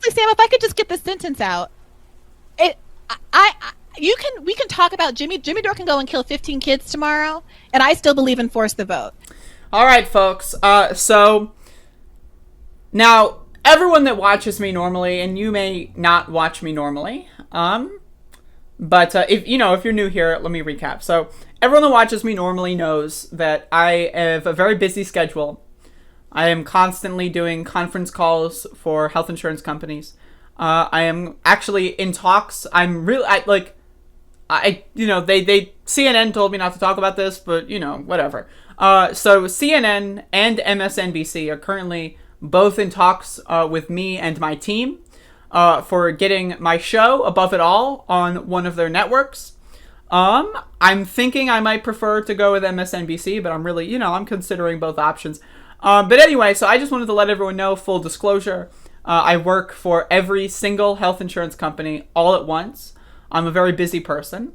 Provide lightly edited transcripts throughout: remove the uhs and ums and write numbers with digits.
honestly, Sam, if I could just get the sentence out, it, we can talk about Jimmy Dore can go and kill 15 kids tomorrow, and I still believe in force the vote. All right, folks. So now everyone that watches me normally, and you may not watch me normally, but if you're new here, let me recap. So everyone that watches me normally knows that I have a very busy schedule. I am constantly doing conference calls for health insurance companies. I am actually in talks. I'm really they CNN told me not to talk about this, but whatever. So CNN and MSNBC are currently both in talks with me and my team for getting my show Above It All on one of their networks. I'm thinking I might prefer to go with MSNBC, but I'm really, I'm considering both options. But anyway, so I just wanted to let everyone know, full disclosure, I work for every single health insurance company all at once. I'm a very busy person.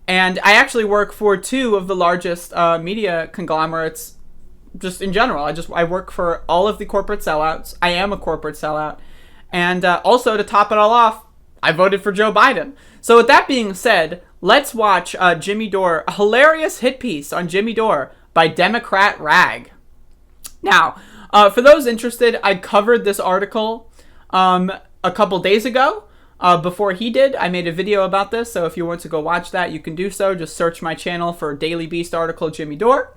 And I actually work for two of the largest media conglomerates just in general. I work for all of the corporate sellouts. I am a corporate sellout. And also, to top it all off, I voted for Joe Biden. So with that being said, let's watch Jimmy Dore, a hilarious hit piece on Jimmy Dore by Democrat Rag. Now, for those interested, I covered this article a couple days ago. Before he did, I made a video about this, so if you want to go watch that, you can do so. Just search my channel for Dailybeast article Jimmy Dore.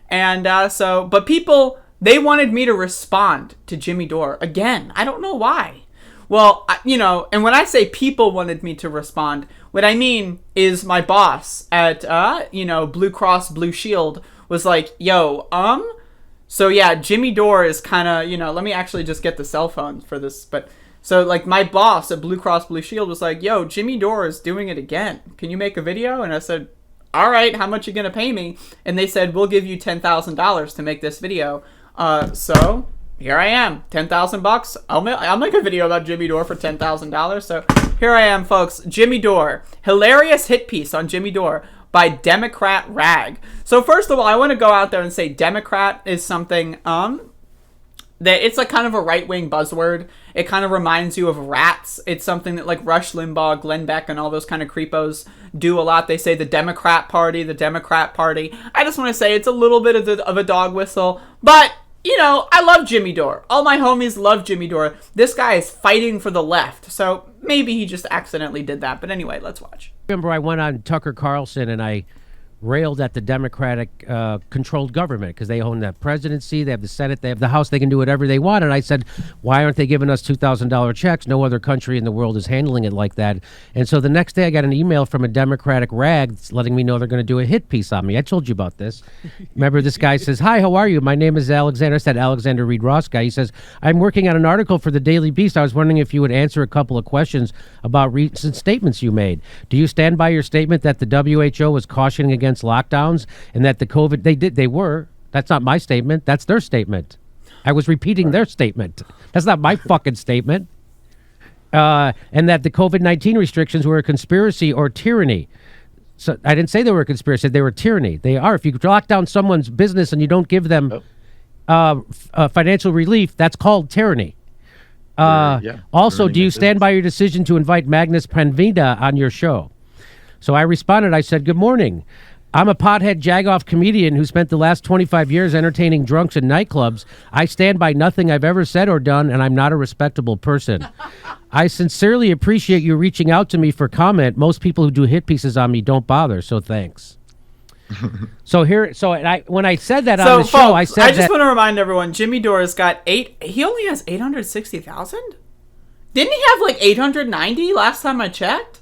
And but people, they wanted me to respond to Jimmy Dore again. I don't know why. Well, and when I say people wanted me to respond, what I mean is my boss at, Blue Cross Blue Shield was like, yo, so yeah, Jimmy Dore is kind of, let me actually just get the cell phone for this, but... So, my boss at Blue Cross Blue Shield was like, yo, Jimmy Dore is doing it again. Can you make a video? And I said, all right, how much are you going to pay me? And they said, we'll give you $10,000 to make this video. So, here I am, $10,000. I'll make a video about Jimmy Dore for $10,000. So, here I am, folks. Jimmy Dore. Hilarious hit piece on Jimmy Dore by Democrat Rag. So, first of all, I want to go out there and say Democrat is something, that it's kind of a right-wing buzzword. It kind of reminds you of rats. It's something that Rush Limbaugh, Glenn Beck, and all those kind of creepos do a lot. They say the Democrat Party, the Democrat Party. I just want to say it's a little bit of a dog whistle. But, I love Jimmy Dore. All my homies love Jimmy Dore. This guy is fighting for the left. So maybe he just accidentally did that. But anyway, let's watch. Remember, I went on Tucker Carlson and I railed at the Democratic controlled government because they own the presidency, they have the Senate, they have the House, they can do whatever they want. And I said, why aren't they giving us $2,000 checks? No other country in the world is handling it like that. And so the next day I got an email from a Democratic rag letting me know they're going to do a hit piece on me. I told you about this. Remember, this guy says, hi, how are you? My name is Alexander. I said, Alexander Reed Ross guy. He says, I'm working on an article for the Daily Beast. I was wondering if you would answer a couple of questions about recent statements you made. Do you stand by your statement that the WHO was cautioning against lockdowns and that the COVID they were? That's not my statement. That's their statement. I was repeating their statement. That's not my fucking statement. And that the COVID-19 restrictions were a conspiracy or tyranny. So I didn't say they were a conspiracy. They were tyranny. They are. If you lock down someone's business and you don't give them financial relief, that's called tyranny. Also, do you stand by your decision to invite Magnus Panvita on your show? So I responded, I said, good morning. I'm a pothead jagoff comedian who spent the last 25 years entertaining drunks in nightclubs. I stand by nothing I've ever said or done, and I'm not a respectable person. I sincerely appreciate you reaching out to me for comment. Most people who do hit pieces on me don't bother, so thanks. When I said that on the show, I said I just want to remind everyone, Jimmy Dore has got he only has 860,000? Didn't he have 890 last time I checked?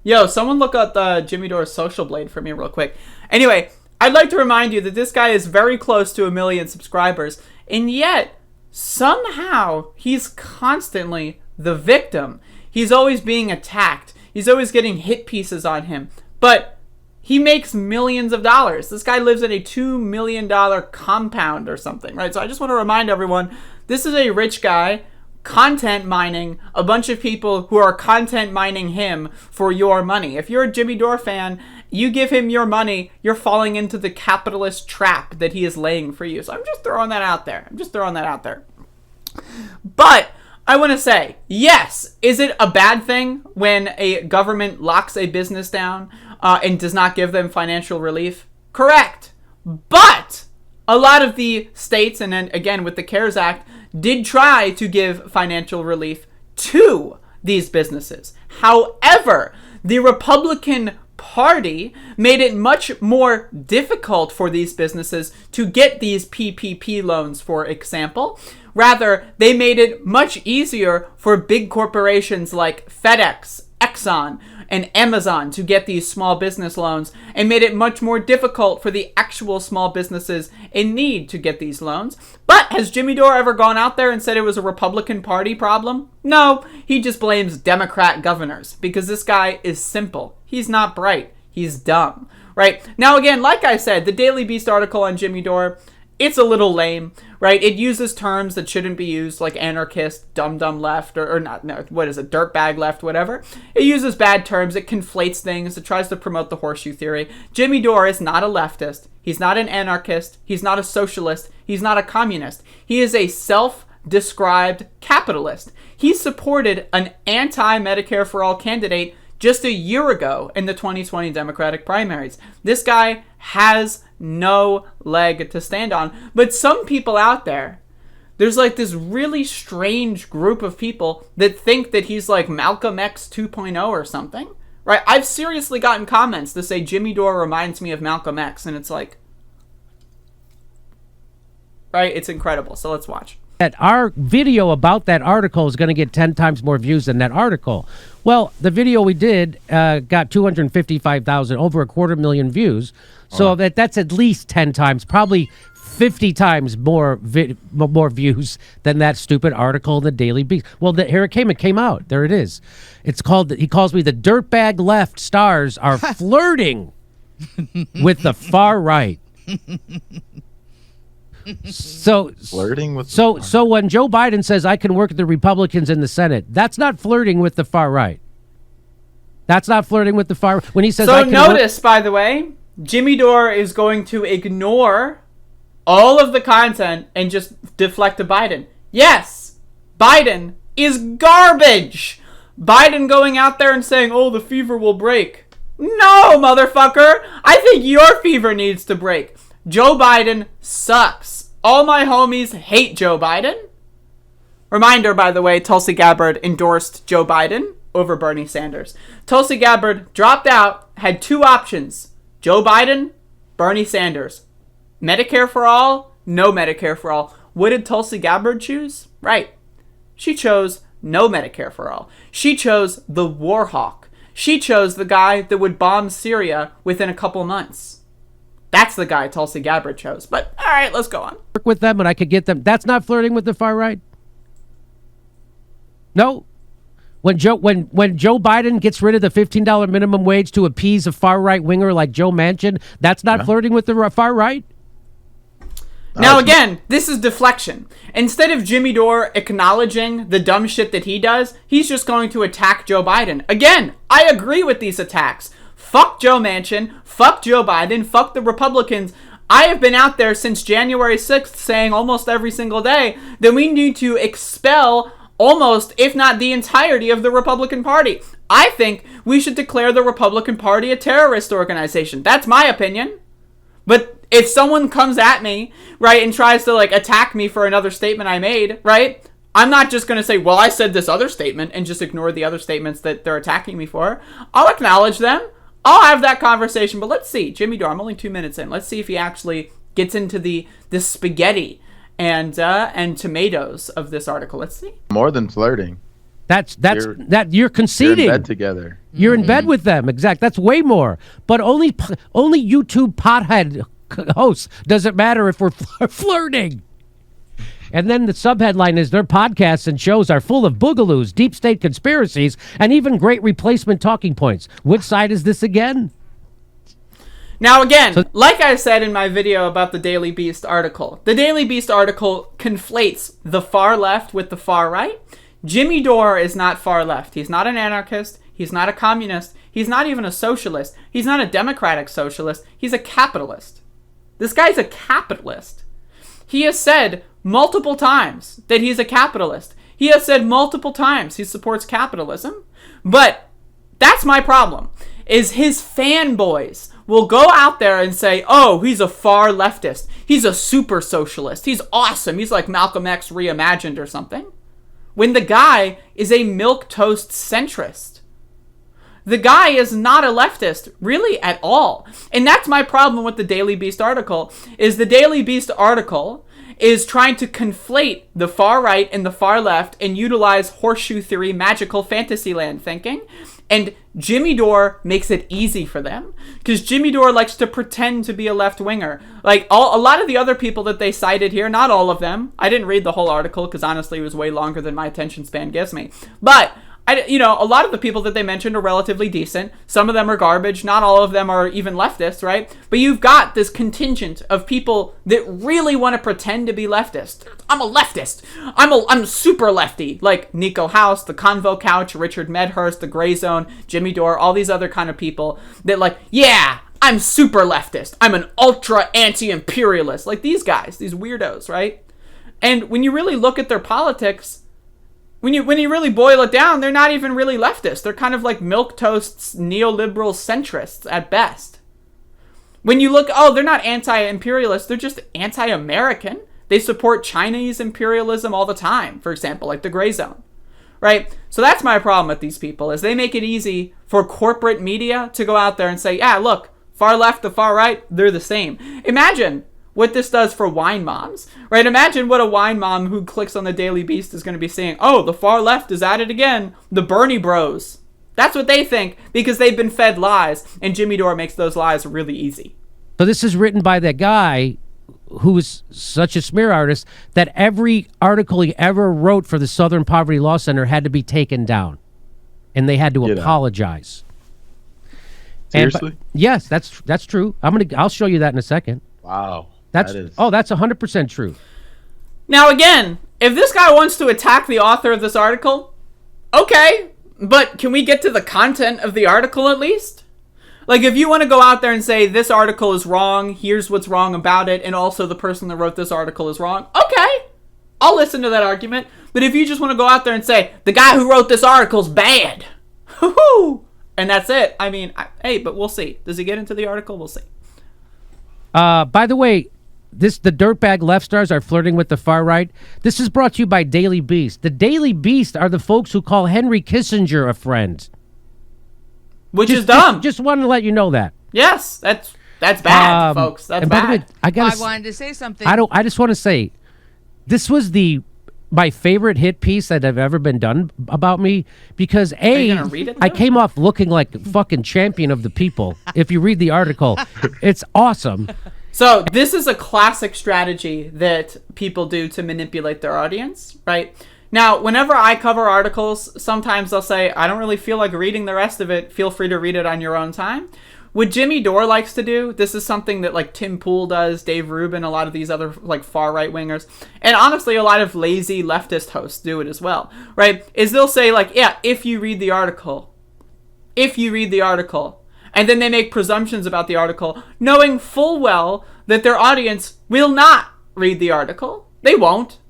Yo, someone look up Jimmy Dore's social blade for me real quick. Anyway, I'd like to remind you that this guy is very close to 1 million subscribers, and yet, somehow, he's constantly the victim. He's always being attacked. He's always getting hit pieces on him. But he makes millions of dollars. This guy lives in a $2 million compound or something, right? So I just want to remind everyone, this is a rich guy content mining a bunch of people who are content mining him for your money. If you're a Jimmy Dore fan, you give him your money, you're falling into the capitalist trap that he is laying for you. So I'm just throwing that out there. But I want to say, yes, is it a bad thing when a government locks a business down and does not give them financial relief? Correct. But a lot of the states, and then again with the CARES Act, did try to give financial relief to these businesses. However, the Republican Party made it much more difficult for these businesses to get these PPP loans, for example. Rather, they made it much easier for big corporations like FedEx, Exxon, and Amazon to get these small business loans, and made it much more difficult for the actual small businesses in need to get these loans. But has Jimmy Dore ever gone out there and said it was a Republican Party problem? No, he just blames Democrat governors, because this guy is simple. He's not bright. He's dumb, right? Now, again, like I said, the Dailybeast article on Jimmy Dore, it's a little lame, right? It uses terms that shouldn't be used, like anarchist, dumb left, or not, no, what is it, dirtbag left, whatever. It uses bad terms, it conflates things, it tries to promote the horseshoe theory. Jimmy Dore is not a leftist, he's not an anarchist, he's not a socialist, he's not a communist. He is a self-described capitalist. He supported an anti-Medicare for All candidate just a year ago in the 2020 Democratic primaries. This guy has no leg to stand on. But some people out there's like this really strange group of people that think that he's like Malcolm X 2.0 or something, right? I've seriously gotten comments that say Jimmy Dore reminds me of Malcolm X, and it's like, right? It's incredible. So let's watch. That our video about that article is going to get 10 times more views than that article. Well, the video we did got 255,000, over 250,000 views. So that's at least 10 times, probably 50 times more views than that stupid article in the Daily Beast. Well, here it came. It came out. There it is. It's called, he calls me the dirtbag left stars are flirting with the far right. So flirting with so when Joe Biden says I can work with the Republicans in the Senate, that's not flirting with the far right. That's not flirting with the far. When he says, so notice, by the way, Jimmy Dore is going to ignore all of the content and just deflect to Biden. Yes, Biden is garbage. Biden going out there and saying, "Oh, the fever will break." No, motherfucker. I think your fever needs to break. Joe Biden sucks. All my homies hate Joe Biden. Reminder, by the way, Tulsi Gabbard endorsed Joe Biden over Bernie Sanders. Tulsi Gabbard dropped out, had two options. Joe Biden, Bernie Sanders. Medicare for all, no Medicare for all. What did Tulsi Gabbard choose? Right. She chose no Medicare for all. She chose the war hawk. She chose the guy that would bomb Syria within a couple months. That's the guy Tulsi Gabbard chose. But all right, let's go on. Work with them and I could get them. That's not flirting with the far right. No. When Joe Biden gets rid of the $15 minimum wage to appease a far right winger like Joe Manchin, that's not flirting with the far right. Now again, this is deflection. Instead of Jimmy Dore acknowledging the dumb shit that he does, he's just going to attack Joe Biden. Again, I agree with these attacks. Fuck Joe Manchin, fuck Joe Biden, fuck the Republicans. I have been out there since January 6th saying almost every single day that we need to expel almost, if not the entirety of the Republican Party. I think we should declare the Republican Party a terrorist organization. That's my opinion. But if someone comes at me, right, and tries to like attack me for another statement I made, right, I'm not just going to say, well, I said this other statement and just ignore the other statements that they're attacking me for. I'll acknowledge them. I'll have that conversation, but let's see. Jimmy Dore, I'm only 2 minutes in. Let's see if he actually gets into the spaghetti and tomatoes of this article. Let's see. More than flirting. You're conceding. You're in bed together. You're in bed with them. Exact. That's way more. But only YouTube pothead hosts does it matter if we're flirting. And then the subheadline is their podcasts and shows are full of boogaloos, deep state conspiracies, and even great replacement talking points. Which side is this again? Now again, like I said in my video about the Daily Beast article, the Daily Beast article conflates the far left with the far right. Jimmy Dore is not far left. He's not an anarchist. He's not a communist. He's not even a socialist. He's not a democratic socialist. He's a capitalist. This guy's a capitalist. He has said multiple times that he's a capitalist. He has said multiple times he supports capitalism. But that's my problem, is his fanboys will go out there and say, oh, he's a far leftist. He's a super socialist. He's awesome. He's like Malcolm X reimagined or something. When the guy is a milquetoast centrist. The guy is not a leftist, really, at all. And that's my problem with the Dailybeast article, is the Dailybeast article is trying to conflate the far right and the far left and utilize horseshoe theory, magical fantasyland thinking. And Jimmy Dore makes it easy for them, because Jimmy Dore likes to pretend to be a left-winger. Like, a lot of the other people that they cited here, not all of them. I didn't read the whole article, because honestly it was way longer than my attention span gives me. But a lot of the people that they mentioned are relatively decent. Some of them are garbage. Not all of them are even leftists, right? But you've got this contingent of people that really want to pretend to be leftist. I'm a leftist. I'm super lefty. Like Nico House, the Convo Couch, Richard Medhurst, the Gray Zone, Jimmy Dore, all these other kind of people that like, yeah, I'm super leftist. I'm an ultra anti-imperialist. Like these guys, these weirdos, right? And when you really look at their politics, when you really boil it down, they're not even really leftist. They're kind of like milquetoasts, neoliberal centrists at best. When you look, they're not anti-imperialist. They're just anti-American. They support Chinese imperialism all the time, for example, like the Gray Zone, right? So that's my problem with these people, is they make it easy for corporate media to go out there and say, yeah, look, far left, the far right, they're the same. Imagine what this does for wine moms, right? Imagine what a wine mom who clicks on the Dailybeast is going to be saying. Oh, the far left is at it again. The Bernie bros. That's what they think, because they've been fed lies, and Jimmy Dore makes those lies really easy. So this is written by that guy who is such a smear artist that every article he ever wrote for the Southern Poverty Law Center had to be taken down, and they had to apologize. Seriously? Yes, that's true. I'll show you that in a second. Wow. That's 100% true. Now again, if this guy wants to attack the author of this article, okay, but can we get to the content of the article at least? Like, if you want to go out there and say this article is wrong, here's what's wrong about it, and also the person that wrote this article is wrong, okay, I'll listen to that argument. But if you just want to go out there and say the guy who wrote this article's bad, and that's it, I mean, hey, but we'll see. Does he get into the article? We'll see. By the way, the dirtbag left stars are flirting with the far right. This is brought to you by Dailybeast. The Dailybeast are the folks who call Henry Kissinger a friend. Which is dumb. Just wanted to let you know that. Yes, that's bad, folks. That's bad. By the way, I wanted to say something. I just want to say, this was my favorite hit piece that have ever been done about me, because you gonna read it, I though? came off looking like a fucking champion of the people. If you read the article, it's awesome. So this is a classic strategy that people do to manipulate their audience, right? Now, whenever I cover articles, sometimes they'll say, I don't really feel like reading the rest of it. Feel free to read it on your own time. What Jimmy Dore likes to do, this is something that like Tim Pool does, Dave Rubin, a lot of these other like far right wingers, and honestly a lot of lazy leftist hosts do it as well, right? Is they'll say like, yeah, if you read the article, and then they make presumptions about the article, knowing full well that their audience will not read the article. They won't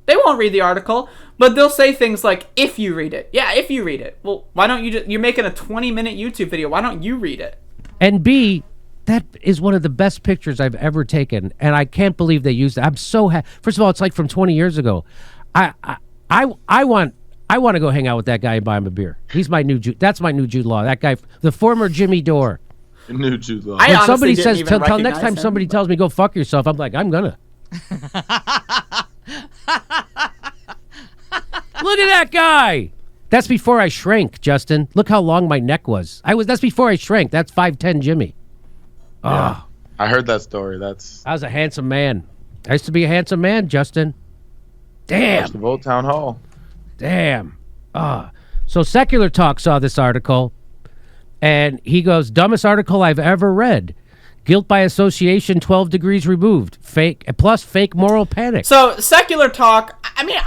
read the article, but they'll say things like, if you read it. Yeah, if you read it. Well, why don't you you're making a 20-minute YouTube video. Why don't you read it? And B, that is one of the best pictures I've ever taken, and I can't believe they used it. I'm so happy. First of all, it's like from 20 years ago. I want to go hang out with that guy and buy him a beer. He's my new That's my new Jude Law. That guy, the former Jimmy Dore. New Jude Law. I When somebody honestly says, didn't even tell next time recognize somebody him, tells me go fuck yourself, I'm like, I'm gonna. Look at that guy. That's before I shrank, Justin. Look how long my neck was. That's before I shrank. That's 5'10" Jimmy. Yeah. I heard that story. I was a handsome man. I used to be a handsome man, Justin. Damn. the Old Town Hall. Damn. So Secular Talk saw this article, and he goes, dumbest article I've ever read. Guilt by association, 12 degrees removed. Fake moral panic. So Secular Talk, I mean,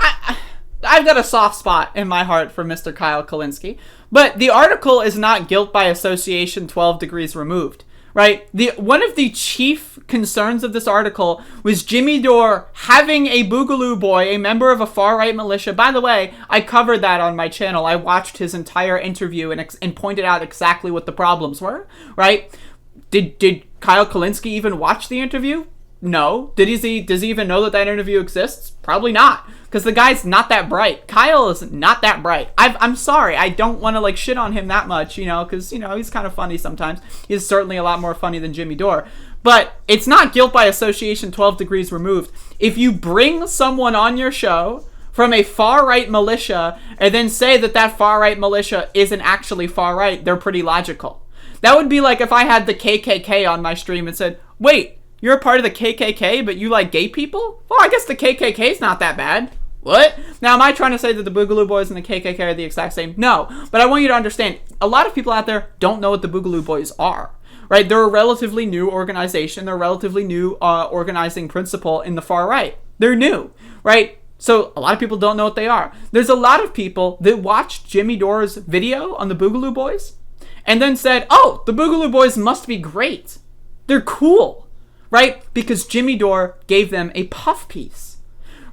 I've got a soft spot in my heart for Mr. Kyle Kalinske, but the article is not guilt by association 12 degrees removed. right? One of the chief concerns of this article was Jimmy Dore having a Boogaloo Boy, a member of a far-right militia. By the way, I covered that on my channel. I watched his entire interview and pointed out exactly what the problems were, right? Did Kyle Kalinske even watch the interview? No. Does he even know that interview exists? Probably not, because the guy's not that bright. Kyle is not that bright. I'm sorry. I don't want to like shit on him that much, because he's kind of funny sometimes. He's certainly a lot more funny than Jimmy Dore. But it's not guilt by association 12 degrees removed. If you bring someone on your show from a far-right militia and then say that far-right militia isn't actually far-right, they're pretty logical. That would be like if I had the KKK on my stream and said, wait, you're a part of the KKK, but you like gay people? Well, I guess the KKK's not that bad. What? Now, am I trying to say that the Boogaloo Boys and the KKK are the exact same? No. But I want you to understand, a lot of people out there don't know what the Boogaloo Boys are. Right? They're a relatively new organization. They're a relatively new organizing principle in the far right. They're new. Right? So a lot of people don't know what they are. There's a lot of people that watched Jimmy Dore's video on the Boogaloo Boys and then said, oh, the Boogaloo Boys must be great. They're cool. Right? Because Jimmy Dore gave them a puff piece.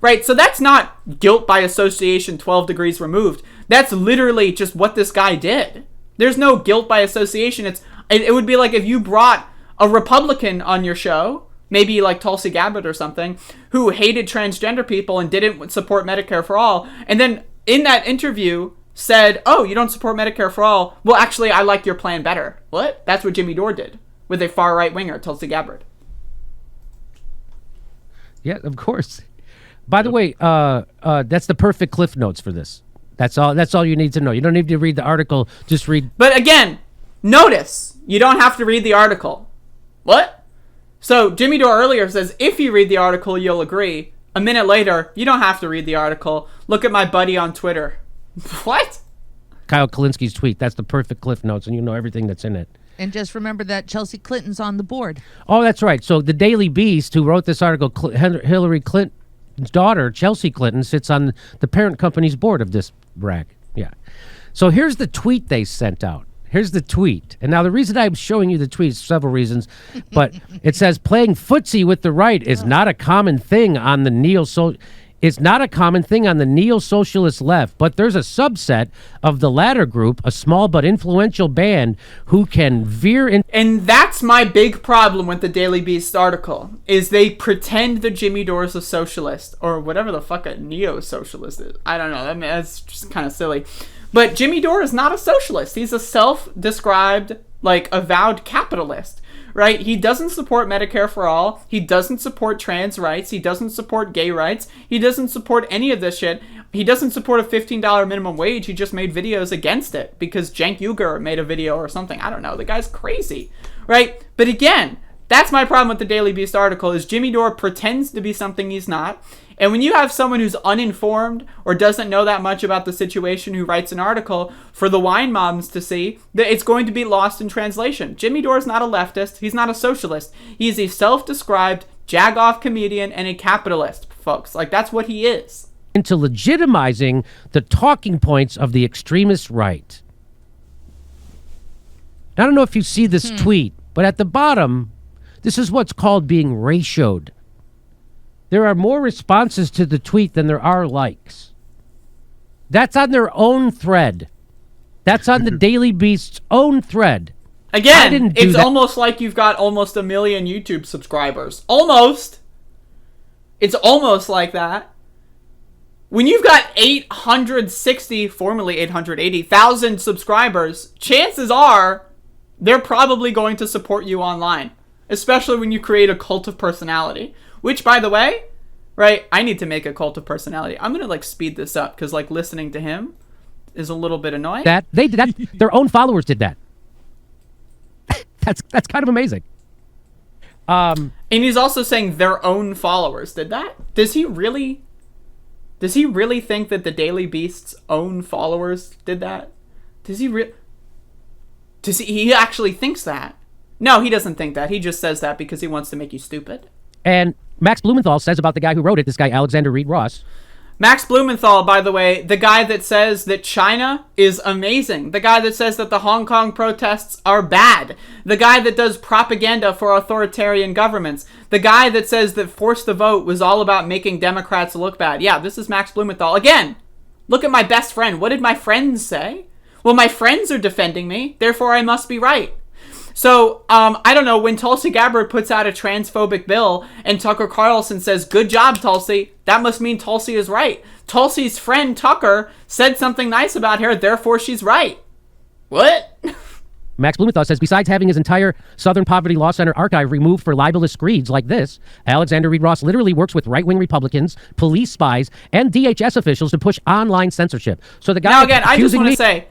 Right? So that's not guilt by association 12 degrees removed. That's literally just what this guy did. There's no guilt by association. It would be like if you brought a Republican on your show, maybe like Tulsi Gabbard or something, who hated transgender people and didn't support Medicare for all, and then in that interview said, oh, you don't support Medicare for all? Well, actually, I like your plan better. What? That's what Jimmy Dore did with a far right winger, Tulsi Gabbard. Yeah, of course. By the way, that's the perfect cliff notes for this. That's all you need to know. You don't need to read the article. Just read. But again, notice you don't have to read the article. What? So Jimmy Dore earlier says, if you read the article, you'll agree. A minute later, you don't have to read the article. Look at my buddy on Twitter. What? Kyle Kalinsky's tweet. That's the perfect cliff notes, and you know everything that's in it. And just remember that Chelsea Clinton's on the board. Oh, that's right. So the Dailybeast, who wrote this article, Hillary Clinton's daughter, Chelsea Clinton, sits on the parent company's board of this rag. Yeah. So here's the tweet they sent out. Here's the tweet. And now the reason I'm showing you the tweet is several reasons, but it says playing footsie with the right is not a common thing on the neo-socialist left, but there's a subset of the latter group, a small but influential band who can veer in. And that's my big problem with the Dailybeast article, is they pretend that Jimmy Dore is a socialist, or whatever the fuck a neo-socialist is. I don't know. I mean, that's just kind of silly. But Jimmy Dore is not a socialist. He's a self-described, avowed capitalist. Right? He doesn't support Medicare for all. He doesn't support trans rights. He doesn't support gay rights. He doesn't support any of this shit. He doesn't support a $15 minimum wage. He just made videos against it because Cenk Uygur made a video or something. I don't know. The guy's crazy. Right? But again, that's my problem with the Daily Beast article, is Jimmy Dore pretends to be something he's not. And when you have someone who's uninformed or doesn't know that much about the situation who writes an article for the wine moms to see, that it's going to be lost in translation. Jimmy Dore is not a leftist. He's not a socialist. He's a self-described jagoff comedian and a capitalist, folks. That's what he is. Into legitimizing the talking points of the extremist right. I don't know if you see this tweet, but at the bottom, this is what's called being ratioed. There are more responses to the tweet than there are likes. That's on their own thread. That's on the Daily Beast's own thread. Again, it's almost like you've got almost 1 million YouTube subscribers. Almost. It's almost like that. When you've got 860, formerly 880,000 subscribers, chances are they're probably going to support you online. Especially when you create a cult of personality. Which, by the way, right, I need to make a cult of personality. I'm going to, speed this up, because, listening to him is a little bit annoying. They did that. Their own followers did that. That's kind of amazing. And he's also saying their own followers did that? Does he really think that the Daily Beast's own followers did that? He actually thinks that? No, he doesn't think that. He just says that because he wants to make you stupid. And Max Blumenthal says about the guy who wrote it, this guy Alexander Reed Ross. Max Blumenthal, by the way, the guy that says that China is amazing. The guy that says that the Hong Kong protests are bad. The guy that does propaganda for authoritarian governments. The guy that says that Force the Vote was all about making Democrats look bad. Yeah, this is Max Blumenthal. Again, look at my best friend. What did my friends say? Well, my friends are defending me, therefore I must be right. So, I don't know, when Tulsi Gabbard puts out a transphobic bill and Tucker Carlson says, good job, Tulsi, that must mean Tulsi is right. Tulsi's friend Tucker said something nice about her, therefore she's right. What? Max Blumenthal says, besides having his entire Southern Poverty Law Center archive removed for libelous screeds like this, Alexander Reed Ross literally works with right-wing Republicans, police spies, and DHS officials to push online censorship. So the guy now again, I just want to say,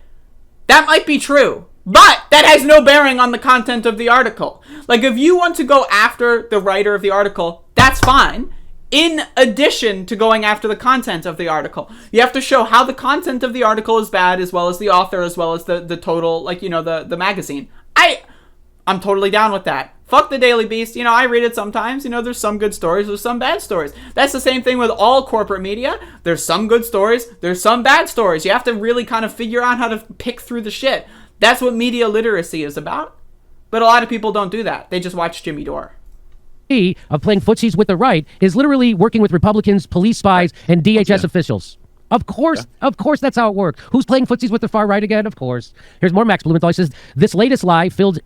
that might be true. But that has no bearing on the content of the article. Like, if you want to go after the writer of the article, that's fine. In addition to going after the content of the article, you have to show how the content of the article is bad, as well as the author, as well as the total, like, you know, the magazine. I'm totally down with that. Fuck the Dailybeast. You know, I read it sometimes. You know, there's some good stories, there's some bad stories. That's the same thing with all corporate media. There's some good stories, there's some bad stories. You have to really kind of figure out how to pick through the shit. That's what media literacy is about. But a lot of people don't do that. They just watch Jimmy Dore. Of playing footsies with the right is literally working with Republicans, police spies, and DHS officials. Of course, that's how it works. Who's playing footsies with the far right again? Of course. Here's more Max Blumenthal. He says, this latest lie filled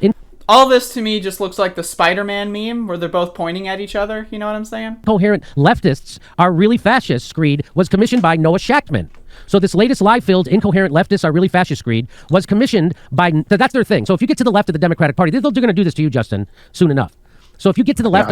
in... All this to me just looks like the Spider-Man meme where they're both pointing at each other. You know what I'm saying? Coherent leftists are really fascist screed was commissioned by Noah Shachtman. So this latest lie-filled incoherent leftists are really fascist screed was commissioned by... That's their thing. So if you get to the left of the Democratic Party, they're going to do this to you, Justin, soon enough. So if you get to the left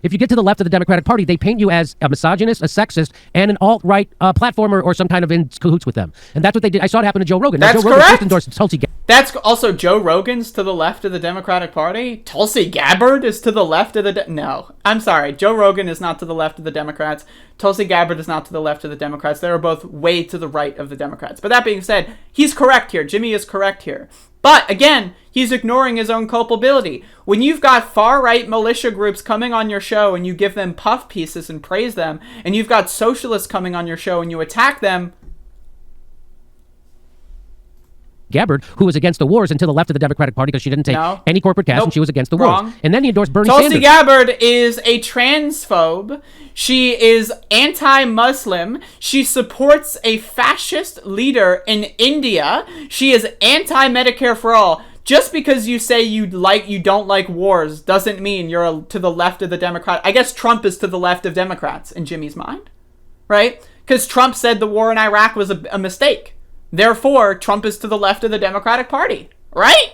if you get to the left of the Democratic Party, they paint you as a misogynist, a sexist, and an alt-right platformer or some kind of in cahoots with them. And that's what they did. I saw it happen to Joe Rogan. That's Joe correct. Rogan endorsed Tulsi Gabbard. That's also Joe Rogan's to the left of the Democratic Party. Tulsi Gabbard is to the left of the... No, I'm sorry. Joe Rogan is not to the left of the Democrats. Tulsi Gabbard is not to the left of the Democrats. They are both way to the right of the Democrats. But that being said, he's correct here. Jimmy is correct here. But again, he's ignoring his own culpability. When you've got far-right militia groups coming on your show and you give them puff pieces and praise them, and you've got socialists coming on your show and you attack them... Gabbard, who was against the wars and to the left of the Democratic Party because she didn't take any corporate cash and she was against the wars. And then he endorsed Bernie Sanders. Tulsi Gabbard is a transphobe. She is anti-Muslim. She supports a fascist leader in India. She is anti-Medicare for all. Just because you say you don't like wars doesn't mean you're to the left of the Democrat. I guess Trump is to the left of Democrats in Jimmy's mind, right? Because Trump said the war in Iraq was a mistake. Therefore, Trump is to the left of the Democratic Party, right?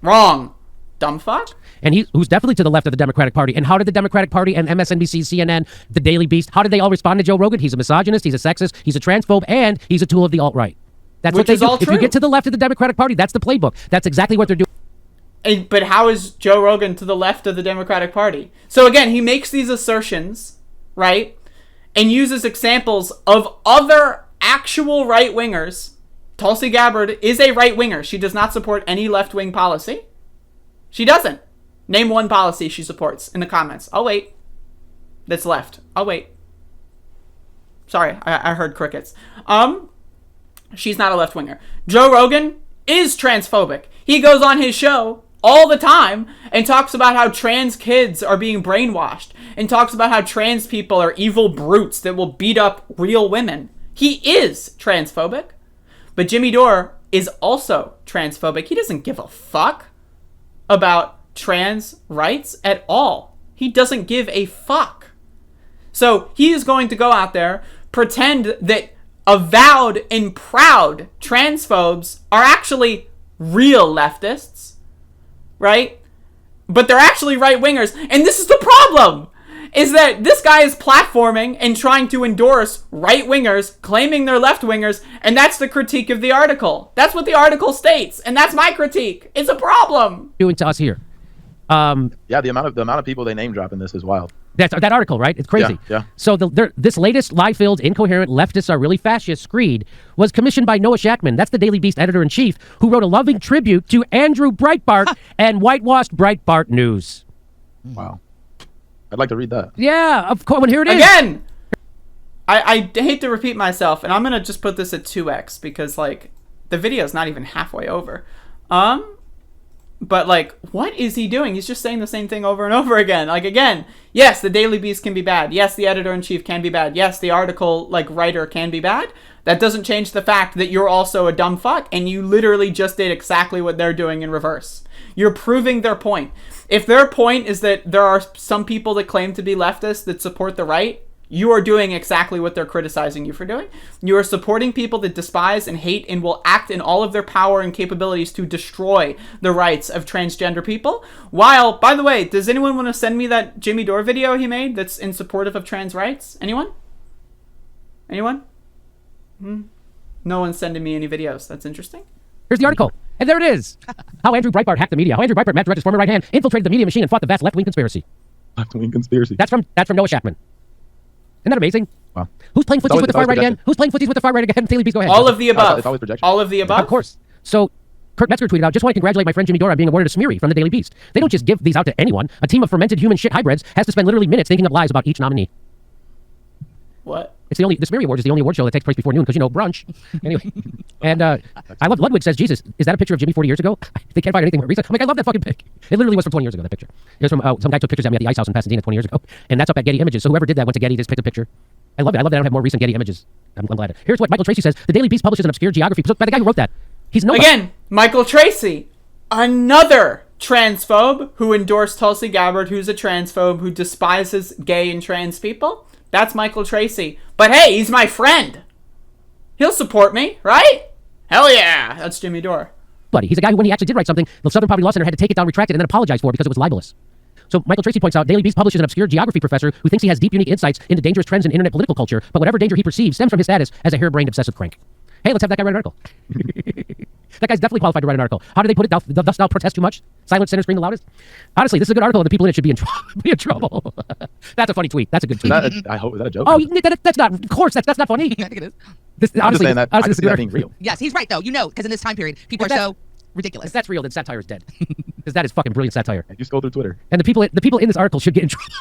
Wrong. Dumb fuck. And who's definitely to the left of the Democratic Party. And how did the Democratic Party and MSNBC, CNN, the Daily Beast, how did they all respond to Joe Rogan? He's a misogynist, he's a sexist, he's a transphobe, and he's a tool of the alt-right. That's what they do. If you get to the left of the Democratic Party, that's the playbook. That's exactly what they're doing. But how is Joe Rogan to the left of the Democratic Party? So again, he makes these assertions, right? And uses examples of other actual right-wingers. Tulsi Gabbard is a right-winger. She does not support any left-wing policy. She doesn't. Name one policy she supports in the comments. I'll wait. That's left. I'll wait. Sorry, I heard crickets. She's not a left-winger. Joe Rogan is transphobic. He goes on his show all the time and talks about how trans kids are being brainwashed and talks about how trans people are evil brutes that will beat up real women. He is transphobic. But Jimmy Dore is also transphobic. He doesn't give a fuck about trans rights at all. He doesn't give a fuck. So he is going to go out there, pretend that avowed and proud transphobes are actually real leftists, right? But they're actually right-wingers. And this is the problem, is that this guy is platforming and trying to endorse right-wingers, claiming they're left-wingers, and that's the critique of the article. That's what the article states, and that's my critique. It's a problem. Doing to us here. Yeah, the amount of people they name drop in this is wild. That article, right? It's crazy. Yeah. So this latest lie-filled, incoherent, leftists are really fascist screed was commissioned by Noah Shachtman. That's the Daily Beast editor-in-chief, who wrote a loving tribute to Andrew Breitbart and whitewashed Breitbart News. Wow. I'd like to read that. Yeah, of course. Well, here it is. Again, I hate to repeat myself, and I'm gonna just put this at 2x because like the video's not even halfway over. But like, what is he doing? He's just saying the same thing over and over again. Like, again, yes, the Dailybeast can be bad. Yes, the editor-in-chief can be bad. Yes, the article like writer can be bad. That doesn't change the fact that you're also a dumb fuck, and you literally just did exactly what they're doing in reverse. You're proving their point. If their point is that there are some people that claim to be leftists that support the right, you are doing exactly what they're criticizing you for doing. You are supporting people that despise and hate and will act in all of their power and capabilities to destroy the rights of transgender people. While, by the way, does anyone want to send me that Jimmy Dore video he made that's in supportive of trans rights? Anyone? Anyone? No one's sending me any videos. That's interesting. Here's the article. And there it is. How Andrew Breitbart hacked the media. How Andrew Breitbart, Matt Director's former right hand, infiltrated the media machine and fought the vast left-wing conspiracy. Left-wing conspiracy. That's from Noah Shackman. Isn't that amazing? Wow. Who's playing footsies with the far right again? Who's playing footsies with the far right again? Dailybeast, go ahead. All of the above. It's always projection. All of the above? Of course. So, Kurt Metzger tweeted out, just want to congratulate my friend Jimmy Dore on being awarded a Smeary from the Daily Beast. They don't just give these out to anyone. A team of fermented human shit hybrids has to spend literally minutes thinking up lies about each nominee. What? The Smeary Award is the only award show that takes place before noon because, brunch. Anyway. And I love Ludwig says, Jesus, is that a picture of Jimmy 40 years ago? They can't find anything more recent. I'm like, I love that fucking pic. It literally was from 20 years ago, that picture. It was from, some guy took pictures of me at the Ice House in Pasadena 20 years ago. And that's up at Getty Images. So whoever did that went to Getty, just picked a picture. I love it. I love that I don't have more recent Getty Images. I'm glad. Here's what Michael Tracy says. The Daily Beast publishes an obscure geography. So, by the guy who wrote that. He's no Again, Michael Tracy, another transphobe who endorsed Tulsi Gabbard, who's a transphobe who despises gay and trans people. That's Michael Tracy. But hey, he's my friend. He'll support me, right? Hell yeah. That's Jimmy Dore. buddy. He's a guy who, when he actually did write something, the Southern Poverty Law Center had to take it down, retract it, and then apologize for it because it was libelous. So Michael Tracy points out, Dailybeast publishes an obscure geography professor who thinks he has deep, unique insights into dangerous trends in internet political culture, but whatever danger he perceives stems from his status as a harebrained obsessive crank. Hey, let's have that guy write an article. That guy's definitely qualified to write an article. How do they put it? Thus thou protest too much? Silent sinners scream the loudest? Honestly, this is a good article, and the people in it should be in trouble. That's a funny tweet. That's a good tweet. I hope, is that a joke? Oh, that's not, of course, that's not funny. I think it is. I'm just saying that. I this can is see a good that being real. Yes, he's right, though. Because in this time period, people are so ridiculous. If that's real, then satire is dead. Because that is fucking brilliant satire. You scroll through Twitter. And the people in this article should get in trouble.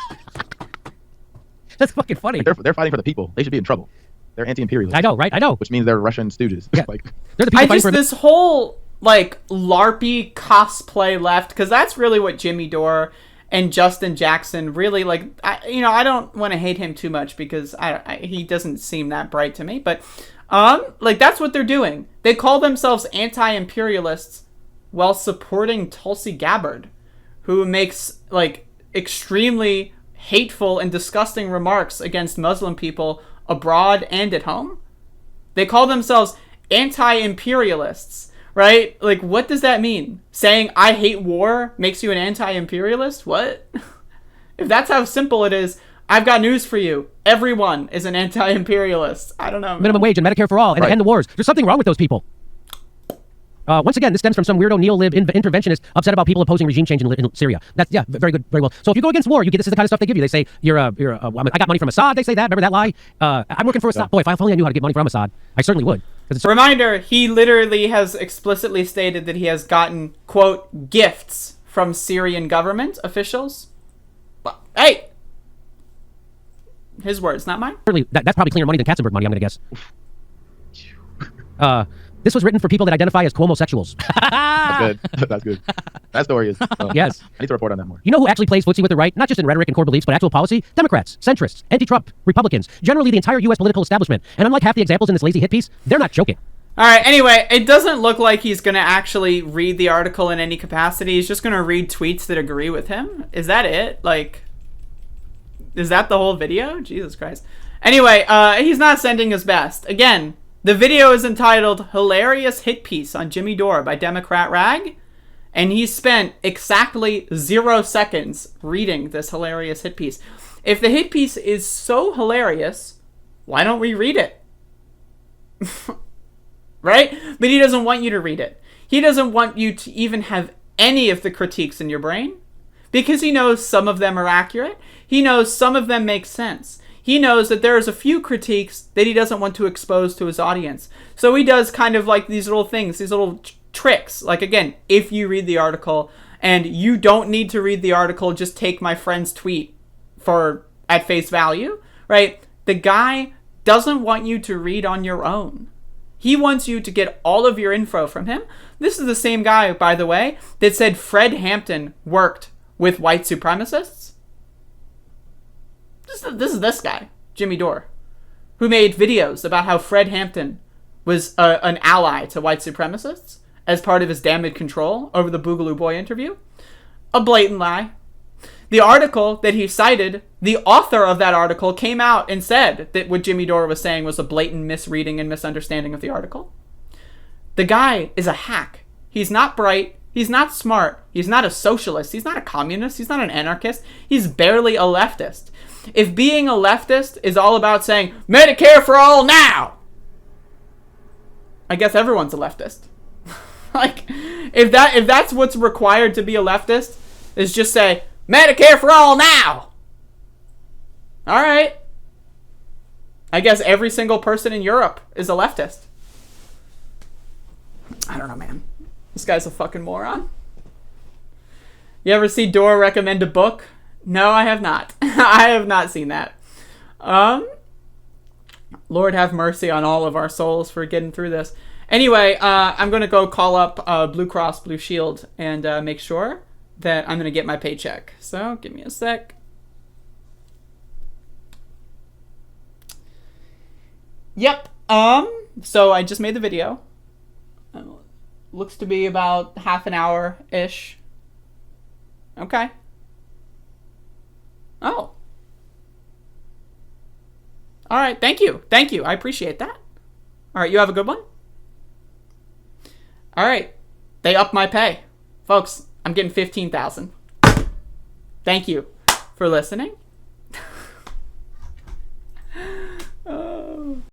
That's fucking funny. Like they're fighting for the people. They should be in trouble. They're anti-imperialists. I know, right? I know. Which means they're Russian stooges. Yeah. Like, They're the people fighting for this whole like LARPy cosplay left, because that's really what Jimmy Dore and Justin Jackson really like. I don't want to hate him too much because he doesn't seem that bright to me, but like that's what they're doing. They call themselves anti-imperialists while supporting Tulsi Gabbard, who makes like extremely hateful and disgusting remarks against Muslim people abroad and at home. They call themselves anti-imperialists, right? Like, what does that mean? Saying I hate war makes you an anti-imperialist? What? If that's how simple it is, I've got news for you. Everyone is an anti-imperialist. I don't know. minimum wage and Medicare for all and Right. end the wars. There's something wrong with those people. Once again, this stems from some weirdo neo-lib interventionist upset about people opposing regime change in Syria. That's, yeah, very good, very well. So if you go against war, you get this is the kind of stuff they give you. They say, I got money from Assad. They say that. Remember that lie? I'm working for Assad. Yeah. Boy, if only I knew how to get money from Assad, I certainly would. Reminder, he literally has explicitly stated that he has gotten, quote, gifts from Syrian government officials. But, hey! His words, not mine. That's probably cleaner money than Katzenberg money, I'm going to guess. This was written for people that identify as homosexuals. that's good. That's good. That story is. Yes. I need to report on that more. You know who actually plays footsie with the right? Not just in rhetoric and core beliefs, but actual policy? Democrats, centrists, anti-Trump, Republicans, generally the entire U.S. political establishment. And unlike half the examples in this lazy hit piece, they're not joking. All right, anyway, it doesn't look like he's going to actually read the article in any capacity. He's just going to read tweets that agree with him. Is that it? Like, is that the whole video? Jesus Christ. Anyway, he's not sending his best. Again, the video is entitled Hilarious Hit Piece on Jimmy Dore by Democrat Rag, and he spent exactly 0 seconds reading this hilarious hit piece. If the hit piece is so hilarious, why don't we read it? Right? But he doesn't want you to read it. He doesn't want you to even have any of the critiques in your brain, because he knows some of them are accurate. He knows some of them make sense. He knows that there's a few critiques that he doesn't want to expose to his audience. So he does kind of like these little things, these little tricks. Like, again, if you read the article, and you don't need to read the article, just take my friend's tweet at face value, right? The guy doesn't want you to read on your own. He wants you to get all of your info from him. This is the same guy, by the way, that said Fred Hampton worked with white supremacists. This is this guy, Jimmy Dore, who made videos about how Fred Hampton was an ally to white supremacists as part of his damage control over the Boogaloo Boy interview. A blatant lie. The article that he cited, the author of that article came out and said that what Jimmy Dore was saying was a blatant misreading and misunderstanding of the article. The guy is a hack. He's not bright. He's not smart. He's not a socialist. He's not a communist. He's not an anarchist. He's barely a leftist. If being a leftist is all about saying, Medicare for all now, I guess everyone's a leftist. Like, if that's what's required to be a leftist, is just say, Medicare for all now. All right. I guess every single person in Europe is a leftist. I don't know, man. This guy's a fucking moron. You ever see Dore recommend a book? No, I have not. I have not seen that. Lord have mercy on all of our souls for getting through this. Anyway, I'm going to go call up Blue Cross Blue Shield and make sure that I'm going to get my paycheck. So, give me a sec. Yep. So I just made the video. Looks to be about half an hour-ish. Okay. Oh. All right. Thank you. Thank you. I appreciate that. All right. You have a good one. All right. They upped my pay. Folks, I'm getting $15,000. Thank you for listening.